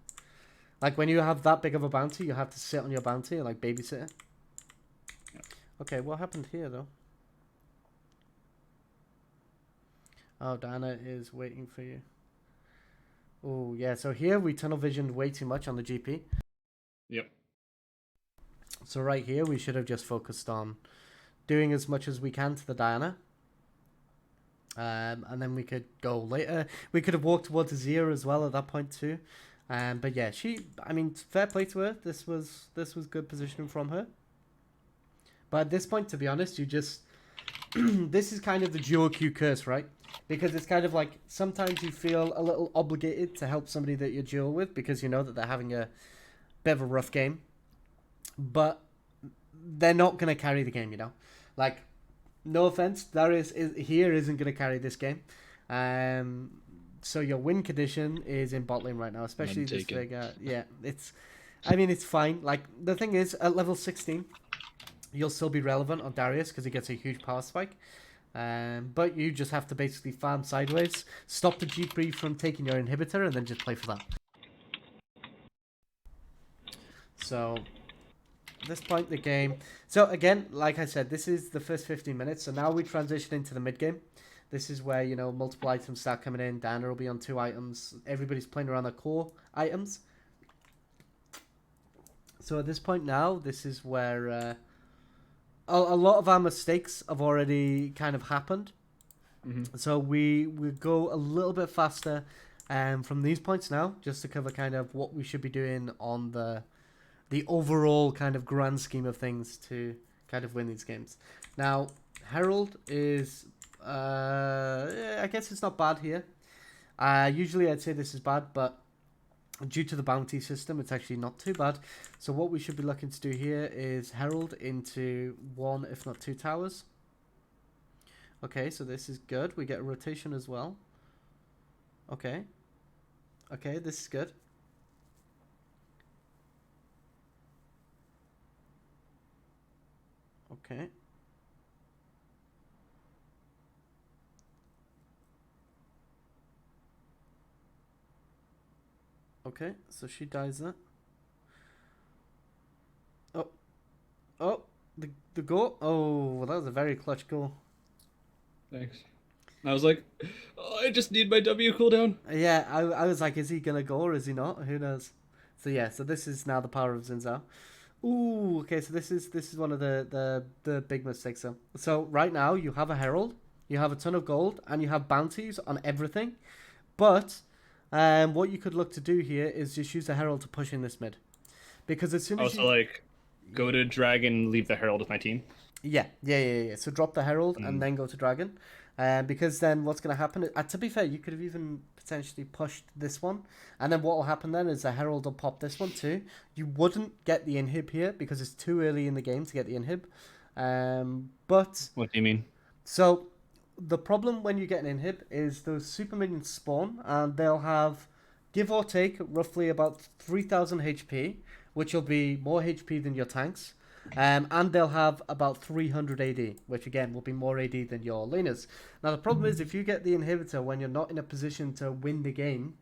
Like, when you have that big of a bounty, you have to sit on your bounty and, like, babysit it. Yep. Okay, what happened here, though? Oh, Diana is waiting for you. Oh, yeah, so here we tunnel visioned way too much on the GP. Yep. So right here, we should have just focused on doing as much as we can to the Diana. And then we could go later. We could have walked towards Azir as well at that point too. But yeah, I mean, fair play to her. This was good positioning from her. But at this point, to be honest, you just... this is kind of the duo Q curse, right? Because it's kind of like sometimes you feel a little obligated to help somebody that you're duo with because you know that they're having a bit of a rough game. But they're not going to carry the game, you know? Like, no offense, Darius here isn't going to carry this game. So your win condition is in bot lane right now, especially this Vega. Yeah, I mean, it's fine. Like, the thing is, at level 16, you'll still be relevant on Darius because he gets a huge power spike. But you just have to basically farm sideways, stop the GP from taking your inhibitor, and then just play for that. So, at this point in the game... So, again, like I said, this is the first 15 minutes. So now we transition into the mid-game. This is where, you know, multiple items start coming in. Diana will be on 2 items. Everybody's playing around their core items. So at this point now, this is where... a lot of our mistakes have already kind of happened. Mm-hmm. So we go a little bit faster from these points now, just to cover kind of what we should be doing on the overall kind of grand scheme of things to kind of win these games. Now, Herald is, I guess it's not bad here. Usually I'd say this is bad, but due to the bounty system, it's actually not too bad. So what we should be looking to do here is Herald into 1, if not 2 towers. Okay, so this is good. We get a rotation as well. Okay. Okay, this is good. Okay. Okay, so she dies there. Oh, oh, the goal. Oh, well, that was a very clutch goal. Thanks. I was like, oh, I just need my W cooldown. Yeah, I was like, is he gonna go or is he not? Who knows? So yeah, so this is now the power of Xin Zhao. Ooh, okay, so this is one of the big mistakes. So right now you have a herald, you have a ton of gold, and you have bounties on everything. But what you could look to do here is just use the herald to push in this mid, because as soon Oh, as so you like, go to dragon, leave the herald with my team. yeah. So drop the herald and Mm. then go to dragon, because then what's going to happen? To be fair, you could have even potentially pushed this one, and then what will happen then is the herald will pop this one too. You wouldn't get the inhib here because it's too early in the game to get the inhib. But What do you mean? so the problem when you get an inhib is those super minions spawn and they'll have, give or take, roughly about 3,000 HP, which will be more HP than your tanks. And they'll have about 300 AD, which again will be more AD than your laners. Now the problem is if you get the inhibitor when you're not in a position to win the game,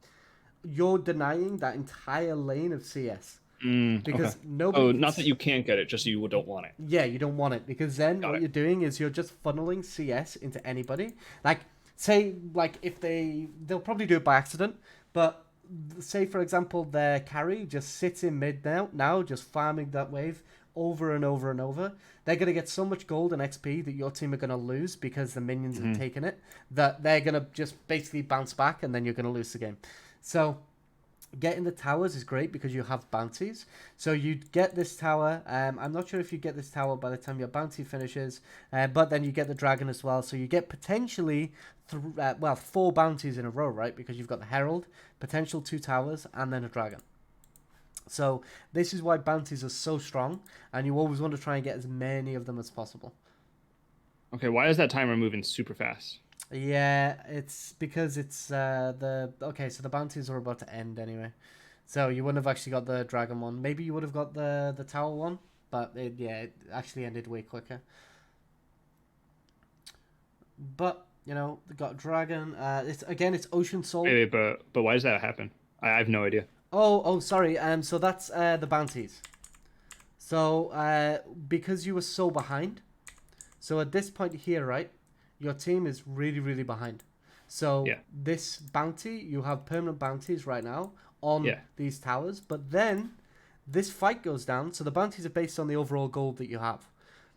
you're denying that entire lane of CS. Okay. Because nobody Oh, can not that you can't get it, just you don't want it. yeah, you don't want it because then Got what it. you're doing is you're just funneling CS into anybody. Like, say, like if they'll probably do it by accident, but say for example their carry just sits in mid now just farming that wave over and over and over. They're gonna get so much gold and XP that your team are gonna lose because the minions have taken it. That they're gonna just basically bounce back and then you're gonna lose the game. So getting the towers is great because you have bounties. So you get this tower. I'm not sure if you get this tower by the time your bounty finishes, but then you get the dragon as well. So you get potentially, four bounties in a row, right? Because you've got the herald, potential two towers, and then a dragon. So this is why bounties are so strong, and you always want to try and get as many of them as possible. Okay, why is that timer moving super fast? Yeah, it's because it's so the bounties are about to end anyway. So you wouldn't have actually got the dragon one. Maybe you would have got the tower one, but it actually ended way quicker. But they got dragon. It's Ocean Soul. But why does that happen? I have no idea. Oh, sorry. So that's the bounties. So because you were so behind, so at this point here, right, your team is really, really behind. So Yeah. this bounty, you have permanent bounties right now on Yeah. these towers, but then this fight goes down. So the bounties are based on the overall gold that you have.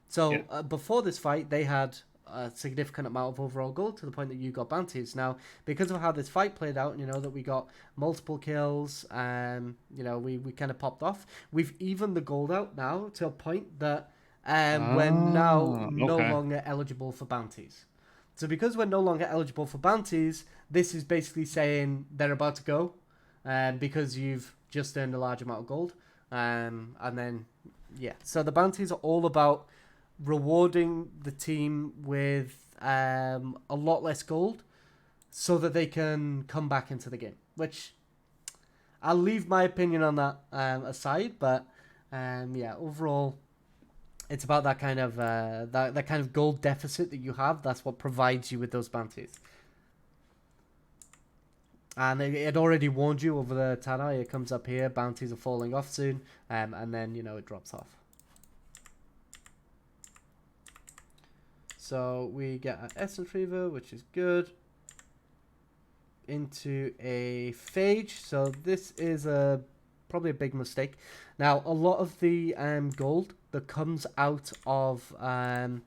So Yeah. before this fight, they had a significant amount of overall gold to the point that you got bounties. Now, because of how this fight played out, that we got multiple kills, we kind of popped off. We've evened the gold out now to a point that we're now no Okay. longer eligible for bounties. So because we're no longer eligible for bounties, this is basically saying they're about to go, because you've just earned a large amount of gold, and then so the bounties are all about rewarding the team with a lot less gold, so that they can come back into the game. Which I'll leave my opinion on that aside, but overall it's about that kind of that kind of gold deficit that you have. That's what provides you with those bounties. And it already warned you over the Tana. It comes up here. Bounties are falling off soon, and then it drops off. So we get an Essence Reaver, which is good. Into a Phage. So this is probably a big mistake. Now, a lot of the gold that comes out of... oh,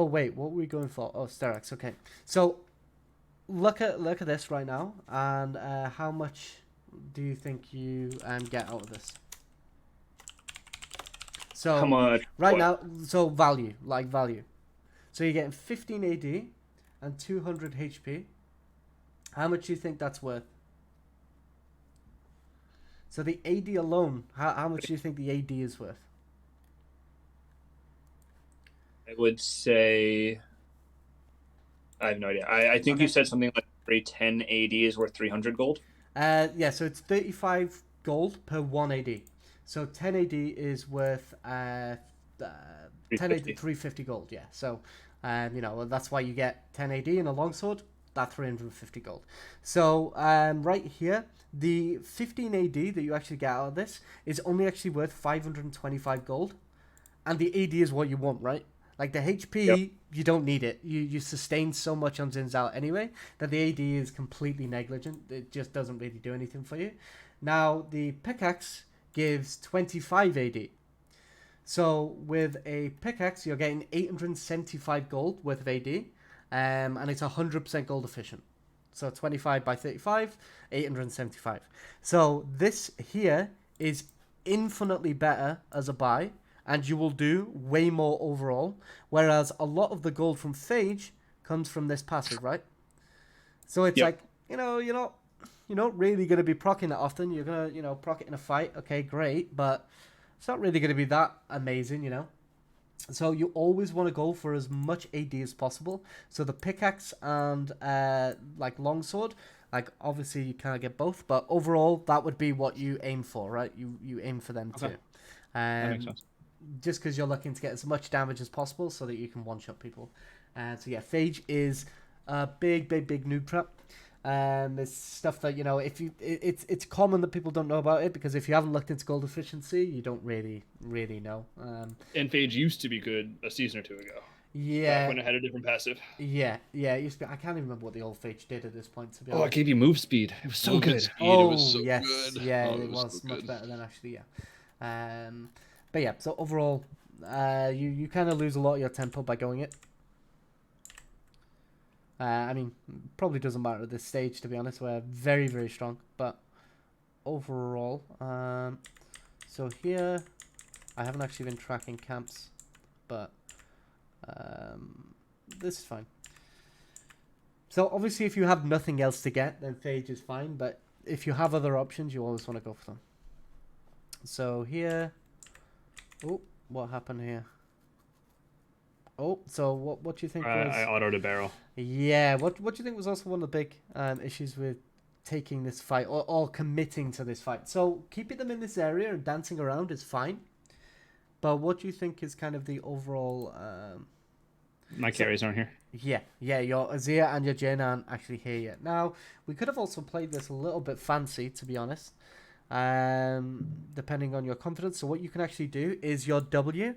wait. What were we going for? Oh, Sterex. Okay. So look at this right now. And how much do you think you get out of this? So How much? right What? now, so value. So you're getting 15 AD and 200 HP. How much do you think that's worth? So the AD alone, how much do you think the AD is worth? I would say I have no idea. I think Okay. you said something like every 10 AD is worth 300 gold. Yeah, so it's 35 gold per 1 AD. So 10 AD is worth 10 AD, 350. 350 gold, yeah. So, that's why you get 10 AD in a longsword, that 350 gold. So, right here, the 15 AD that you actually get out of this is only actually worth 525 gold. And the AD is what you want, right? Like the Yep. HP, you don't need it. You sustain so much on Xin Zhao anyway that the AD is completely negligent. It just doesn't really do anything for you. Now the pickaxe gives 25 AD. So with a pickaxe, you're getting 875 gold worth of AD, and it's 100% gold efficient. So 25 by 35, 875. So this here is infinitely better as a buy, and you will do way more overall. Whereas a lot of the gold from Phage comes from this passive, right? So it's Yep. like, you're not really going to be proccing it often. You're going to, proc it in a fight. Okay, great. But it's not really going to be that amazing. So you always want to go for as much AD as possible. So the pickaxe and like longsword, like obviously you can't get both, but overall that would be what you aim for, right? You aim for them Okay. too. That makes sense. Just because you're looking to get as much damage as possible so that you can one-shot people. So yeah, Phage is a big noob trap. It's stuff that it's common that people don't know about it because if you haven't looked into gold efficiency, you don't really know. And Phage used to be good a season or two ago. Back Yeah, when it had a different passive. yeah. It used to be, I can't even remember what the old Phage did at this point. To be Oh, it honest. gave you move speed. It was so Movement good. speed, it was Oh so yes, good. yeah, Oh, it was was so much good. better than actually, yeah. But yeah, so overall, you kind of lose a lot of your tempo by going it. I mean, probably doesn't matter at this stage, to be honest. We're very, very strong. But overall, so here, I haven't actually been tracking camps, but this is fine. So obviously, if you have nothing else to get, then Phage is fine. But if you have other options, you always want to go for them. So here, oh, what happened here? Oh, so what do you think was? I autoed a barrel. Yeah, what do you think was also one of the big issues with taking this fight or committing to this fight? So keeping them in this area and dancing around is fine, but what do you think is kind of the overall? My carries aren't here. Yeah, your Azir and your Jhin aren't actually here yet. Now we could have also played this a little bit fancy, to be honest, depending on your confidence. So what you can actually do is your W,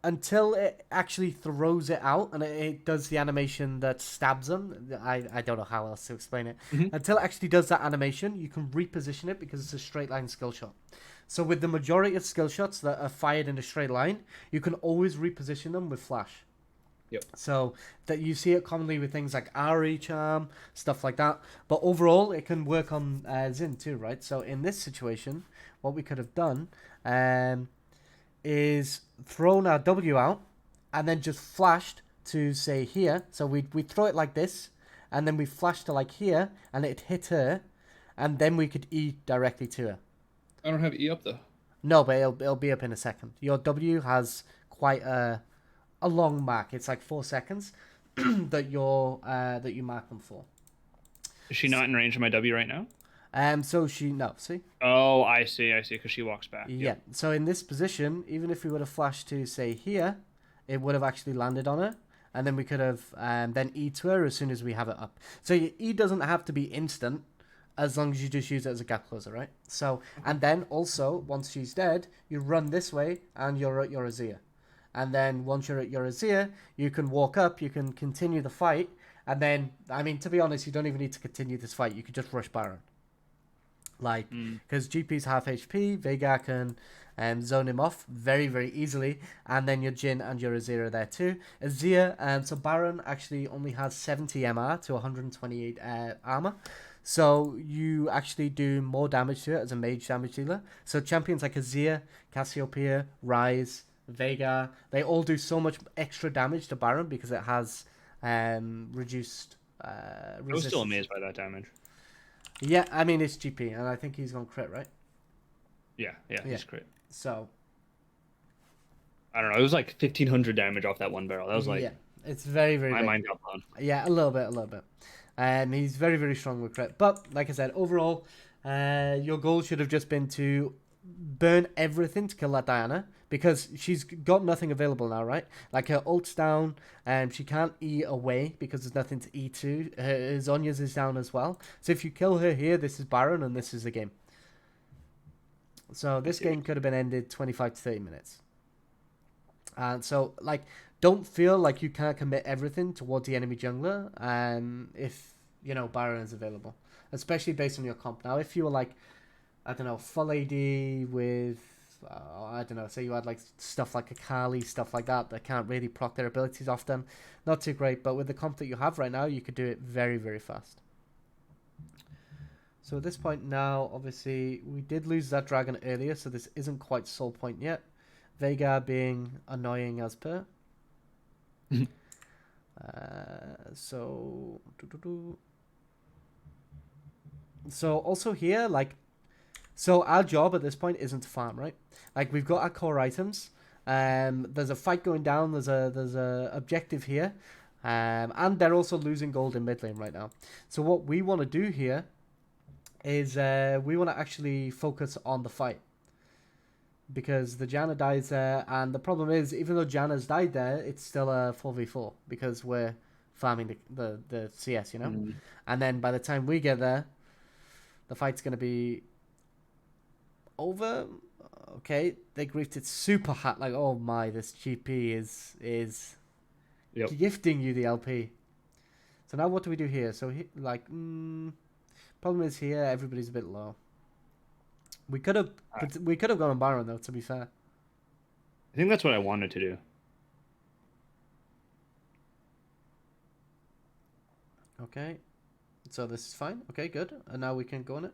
until it actually throws it out and it does the animation that stabs them. I don't know how else to explain it. Mhm. Until it actually does that animation, you can reposition it because it's a straight line skill shot. So with the majority of skill shots that are fired in a straight line, you can always reposition them with flash. Yep. So that you see it commonly with things like RE charm, stuff like that. But overall, it can work on Xin too, right? So in this situation, what we could have done is thrown our W out and then just flashed to say here. So we throw it like this, and then we flash to like here, and it hit her, and then we could E directly to her. I don't have E up though. No, but it'll be up in a second. Your W has quite a long mark. It's like 4 seconds that you mark them for. Is she not in range of my W right now? So see. Oh, I see, because she walks back. Yeah. Yep. So in this position, even if we would have flashed to say here, it would have actually landed on her, and then we could have then E to her as soon as we have it up. So your E doesn't have to be instant, as long as you just use it as a gap closer, right? So and then also once she's dead, you run this way and you're at your Azir, and then once you're at your Azir, you can walk up, you can continue the fight, and then I mean to be honest, you don't even need to continue this fight. You could just rush Baron. Like, because GP's half HP, Veigar can zone him off very, very easily. And then your Jhin and your Azir are there too. Azir, so Baron actually only has 70 MR to 128 armor. So you actually do more damage to it as a mage damage dealer. So champions like Azir, Cassiopeia, Ryze, Veigar, they all do so much extra damage to Baron because it has reduced resistance. I was still amazed by that damage. Yeah, I mean, it's GP, and I think he's gone crit, right? Yeah, he's crit. So, I don't know. It was like 1,500 damage off that one barrel. That was like It's very, very My big. mind got blown. Yeah, a little bit, a little bit. He's very, very strong with crit. But like I said, overall, your goal should have just been to burn everything to kill that Diana because she's got nothing available now, right? Like her ult's down, and she can't E away because there's nothing to E to. Her Zhonya's is down as well. So if you kill her here, this is Baron, and this is the game. So this game could have been ended 25 to 30 minutes. And so, like, don't feel like you can't commit everything towards the enemy jungler if, you know, Baron is available. Especially based on your comp. Now, if you were, like, I don't know, full AD with, I don't know, say you had, like, stuff like Akali, stuff like that can't really proc their abilities often. Not too great, but with the comp that you have right now, you could do it very, very fast. So at this point now, obviously, we did lose that dragon earlier, so this isn't quite soul point yet. Veigar being annoying as per. So also here, like, so our job at this point isn't to farm, right? Like, we've got our core items. There's a fight going down. There's a objective here, and they're also losing gold in mid lane right now. So what we want to do here is we want to actually focus on the fight. Because the Janna dies there, and the problem is, even though Janna's died there, it's still a 4v4, because we're farming the CS, you know? Mm. And then by the time we get there, the fight's going to be over. Okay, they griefed it super hot, like, oh my, this GP is gifting you the LP. So now what do we do here? So, problem is here, everybody's a bit low. We could have gone on Baron though, to be fair. I think that's what I wanted to do. Okay. So this is fine. Okay, good. And now we can go on it.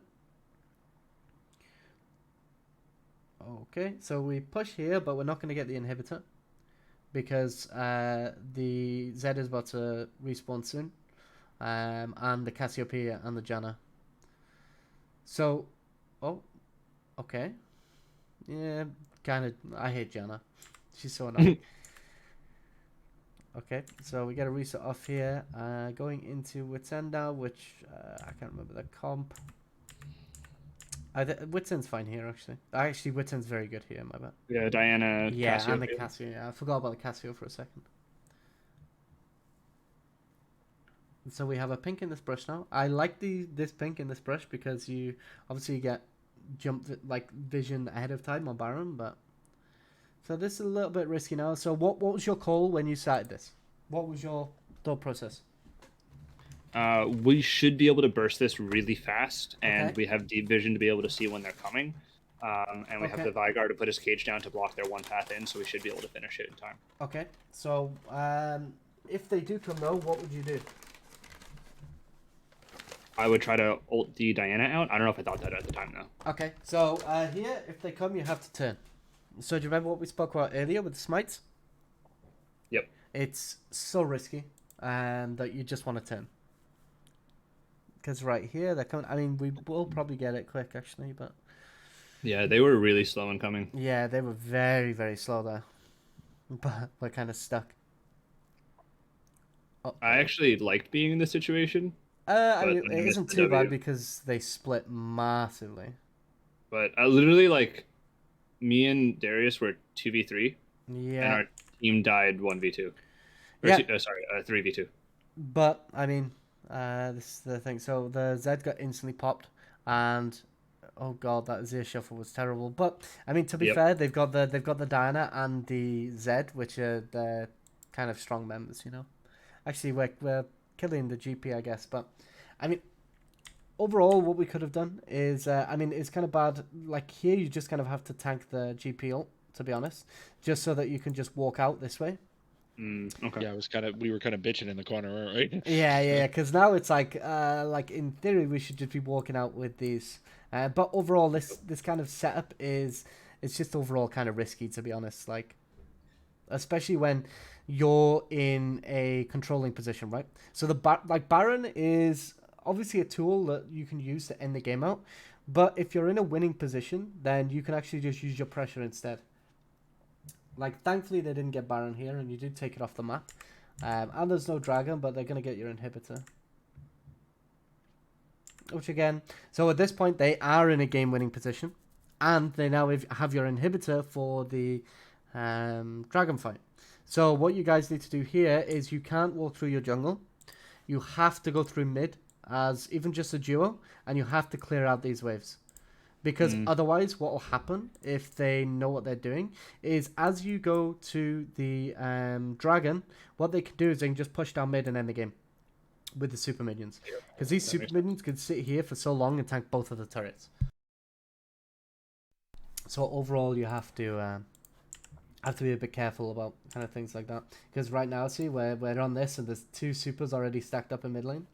Okay, so we push here, but we're not going to get the inhibitor. Because the Z is about to respawn soon. And the Cassiopeia and the Janna. So, okay. Yeah, kind of. I hate Janna. She's so annoying. Okay, so we get a reset off here. Going into Wits End now, which I can't remember the comp. Wits End's fine here, actually. Actually, Wits End's very good here, my bad. Yeah, Diana. Yeah, Cassio, and the Cassio. Yeah, I forgot about the Cassio for a second. So we have a pink in this brush now. I like this pink in this brush because you obviously get like vision ahead of time on Baron, but so this is a little bit risky now. So what was your call when you started this? What was your thought process? We should be able to burst this really fast, and we have deep vision to be able to see when they're coming. And we have the Veigar to put his cage down to block their one path in, so we should be able to finish it in time. Okay, so if they do come though, what would you do? I would try to ult the Diana out. I don't know if I thought that at the time, though. Okay, so here, if they come, you have to turn. So do you remember what we spoke about earlier with the smites? Yep. It's so risky that you just want to turn. Because right here, they're coming. I mean, we will probably get it quick, actually, but... Yeah, they were really slow in coming. Yeah, they were very, very slow there. But we're kind of stuck. I actually liked being in this situation. I mean, it isn't too bad because they split massively. But literally, like, me and Darius were 2v3. Yeah. And our team died 1v2. Or 3v2. But, I mean, this is the thing. So the Zed got instantly popped. And, oh god, that Azir shuffle was terrible. But, I mean, to be fair, they've got the Diana and the Zed, which are the kind of strong members, you know. Actually, we're killing the GP, I guess, but I mean, overall, what we could have done is, I mean, it's kind of bad. Like here, you just kind of have to tank the GP ult, to be honest, just so that you can just walk out this way. Okay. Yeah, we were kind of bitching in the corner, right? Yeah. Because now it's like in theory, we should just be walking out with these. But overall, this kind of setup it's just overall kind of risky, to be honest. Like, especially when you're in a controlling position, right? So Baron is obviously a tool that you can use to end the game out, but if you're in a winning position, then you can actually just use your pressure instead. Like, thankfully they didn't get Baron here, and you did take it off the map. And there's no dragon, but they're going to get your inhibitor. Which again, so at this point they are in a game-winning position, and they now have your inhibitor for the dragon fight. So what you guys need to do here is you can't walk through your jungle. You have to go through mid as even just a duo, and you have to clear out these waves. Because otherwise, what will happen if they know what they're doing is as you go to the dragon, what they can do is they can just push down mid and end the game with the super minions. Because these super minions can sit here for so long and tank both of the turrets. So overall, you have to be a bit careful about kind of things like that. Because right now, see, we're on this and there's 2 supers already stacked up in mid lane.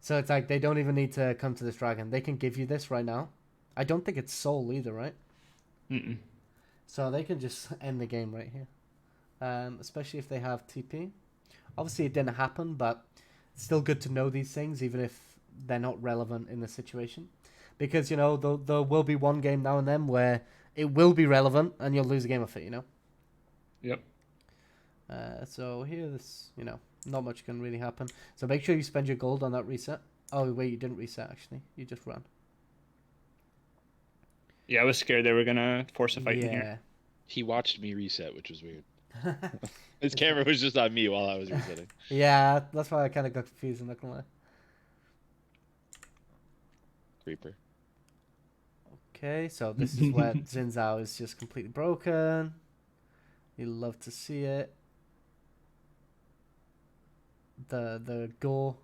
So it's like they don't even need to come to this dragon. They can give you this right now. I don't think it's soul either, right? So they can just end the game right here. Especially if they have TP. Obviously it didn't happen, but it's still good to know these things, even if they're not relevant in the situation. Because, you know, there will be one game now and then where it will be relevant and you'll lose a game of it, you know? Yep. So here, this, you know, not much can really happen. So make sure you spend your gold on that reset. Oh, wait, you didn't reset, actually. You just ran. Yeah, I was scared they were going to force a fight in here. He watched me reset, which was weird. His camera was just on me while I was resetting. Yeah, that's why I kind of got confused, I'm not going to lie. Creeper. Okay, so this is where Xin Zhao is just completely broken. You love to see it. The gore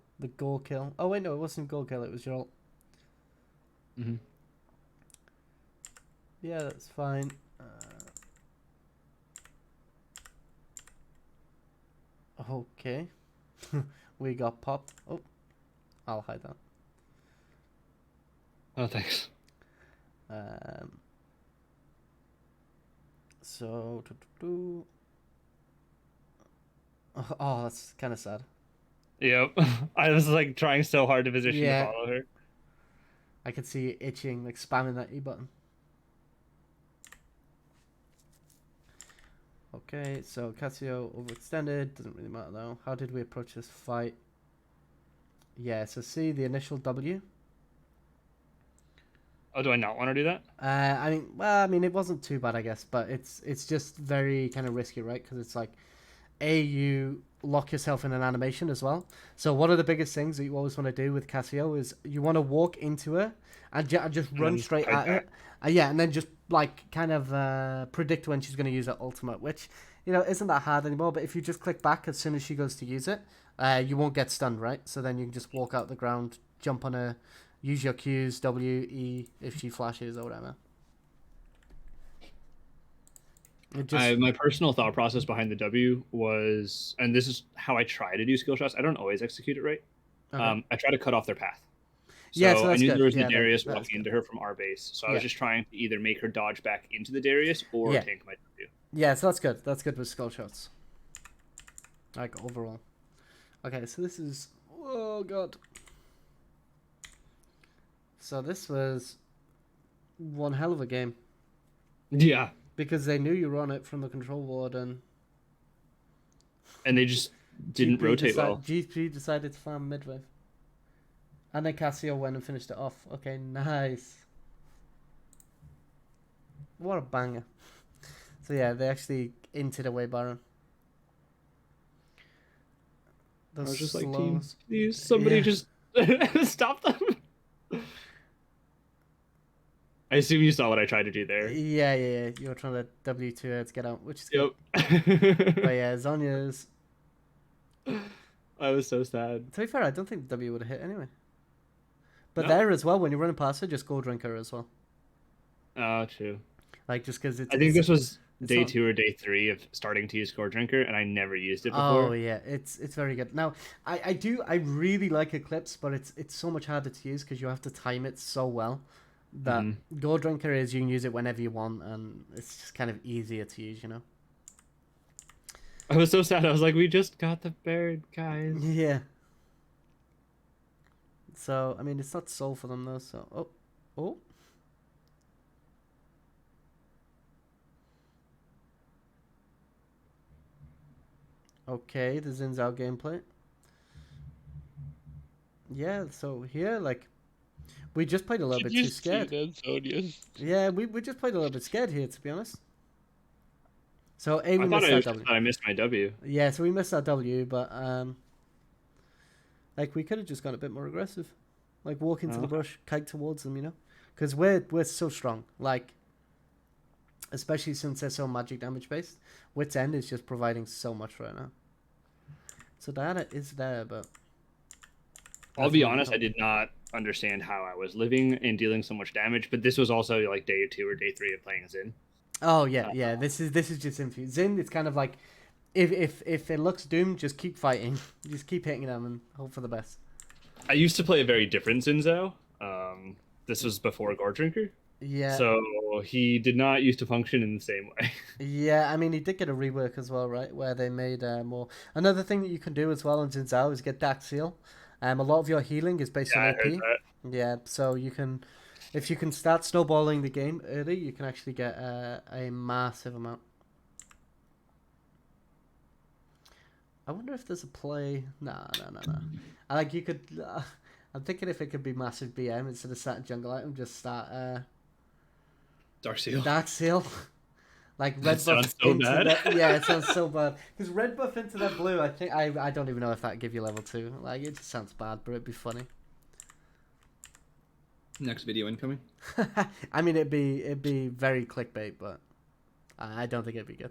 kill. Oh wait, no, it wasn't gore kill. It was your ult. Yeah, that's fine. Okay, we got popped. Oh, I'll hide that. Oh, thanks. So, oh, that's kind of sad. Yep. I was like trying so hard to position to follow her. I could see you itching, like spamming that E button. Okay, so Casio overextended. Doesn't really matter though. How did we approach this fight? Yeah, so see the initial W. Oh, do I not want to do that? I mean, it wasn't too bad, I guess, but it's just very kind of risky, right? Because it's like, you lock yourself in an animation as well. So one of the biggest things that you always want to do with Casio is you want to walk into her and just run straight at it. Yeah, and then just like kind of predict when she's going to use her ultimate, which, you know, isn't that hard anymore. But if you just click back as soon as she goes to use it, you won't get stunned, right? So then you can just walk out the ground, jump on her, use your Qs, W, E, if she flashes or whatever. My personal thought process behind the W was, and this is how I try to do skill shots. I don't always execute it right. Okay. I try to cut off their path. So yeah, so I knew good. there was the Darius walking into her from our base. So I was just trying to either make her dodge back into the Darius or tank my W. Yeah, so that's good. That's good with skill shots. Like overall. Okay, so this is, oh god. So this was one hell of a game. Yeah. Because they knew you were on it from the control ward and they just didn't rotate well. GP decided to farm midwave. And then Casio went and finished it off. Okay, nice. What a banger. So yeah, they actually inted away Baron. I was just like, team, please, somebody just stop them. I assume you saw what I tried to do there. Yeah. You were trying to W2 her to get out, which is good. But yeah, Zhonya's... I was so sad. To be fair, I don't think W would have hit anyway. But there as well, when you're running past her, just go drink her as well. Oh, true. Like, just because it's... I think this was day 2 or day 3 of starting to use Core Drinker, and I never used it before. Oh, yeah. It's very good. Now, I really like Eclipse, but it's so much harder to use because you have to time it so well. That Go Drinker is you can use it whenever you want, and it's just kind of easier to use, you know? I was so sad. I was like, we just got the bird, guys. Yeah. So, I mean, it's not soul for them, though, so... Oh. Okay, the Xin Zhao gameplay. Yeah, so here, like, we just played a little bit too scared. Yeah, we just played a little bit scared here, to be honest. So, A, we missed that W. I missed my W. Yeah, so we missed that W, but, like, we could have just gone a bit more aggressive. Like, walk into the brush, kite towards them, you know? Because we're so strong. Like, especially since they're so magic damage based. Wit's End is just providing so much right now. So Diana is there, but... I'll be honest, I did not understand how I was living and dealing so much damage, but this was also like day 2 or day 3 of playing Xin. Oh yeah. This is just infused. Xin, it's kind of like if it looks doomed, just keep fighting. Just keep hitting them and hope for the best. I used to play a very different Xin Zhao. This was before Gore Drinker. Yeah. So he did not used to function in the same way. Yeah, I mean, he did get a rework as well, right? Where they made more. Another thing that you can do as well in Xin Zhao is get Dark Seal. A lot of your healing is based on AP. I heard that. Yeah, so you can, if you can start snowballing the game early, you can actually get a massive amount. I wonder if there's a play. Nah. I like you could. I'm thinking if it could be massive BM instead of starting jungle item, just start Dark Seal. Dark Seal. Like red buff sounds so into bad. yeah, it sounds so bad. Because red buff into that blue, I think I don't even know if that give you level 2. Like it just sounds bad, but it'd be funny. Next video incoming. I mean, it'd be very clickbait, but I don't think it'd be good.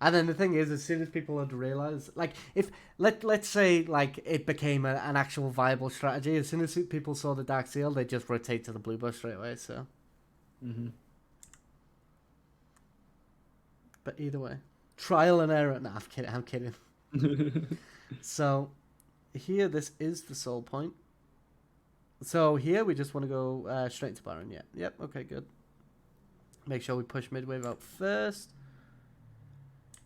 And then the thing is, as soon as people would realize, like, if let's say like it became an actual viable strategy, as soon as people saw the Dark Seal, they just rotate to the blue buff straight away. So. But either way, trial and error. Nah, I'm kidding. So, here, this is the soul point. So here, we just want to go straight into Baron. Yeah. Yep. Okay, good. Make sure we push midwave out first.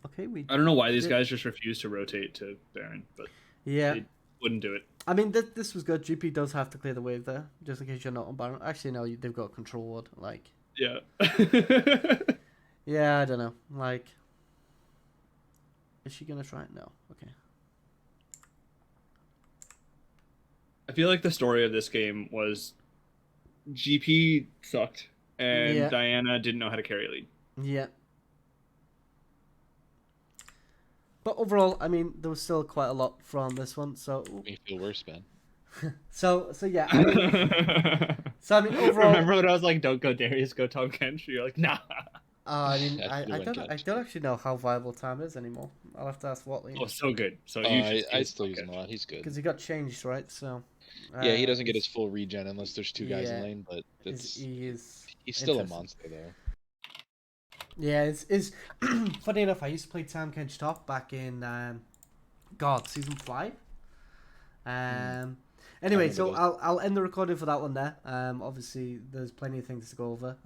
Okay, I don't know why these guys just refuse to rotate to Baron, but yeah, they wouldn't do it. I mean, this was good. GP does have to clear the wave there, just in case you're not on Baron. Actually, no, they've got control ward. Like, yeah. Yeah, I don't know. Like, is she gonna try it? No. Okay. I feel like the story of this game was GP sucked and Diana didn't know how to carry a lead. Yeah. But overall, I mean, there was still quite a lot from this one. So make me feel worse, man. so yeah. I mean, overall. Remember when I was like, "Don't go Darius, go Tom Kench"? You're like, "Nah." I mean, I don't actually know how viable Tam is anymore. I'll have to ask Watley. Oh, so good. So I still use him a lot. He's good because he got changed, right? So. Yeah, he doesn't get his full regen unless there's 2 guys in lane, but he's still a monster though. Yeah, it's funny enough. I used to play Tam Kench top back in season 5. Anyway, so I'll end the recording for that one there. Obviously, there's plenty of things to go over.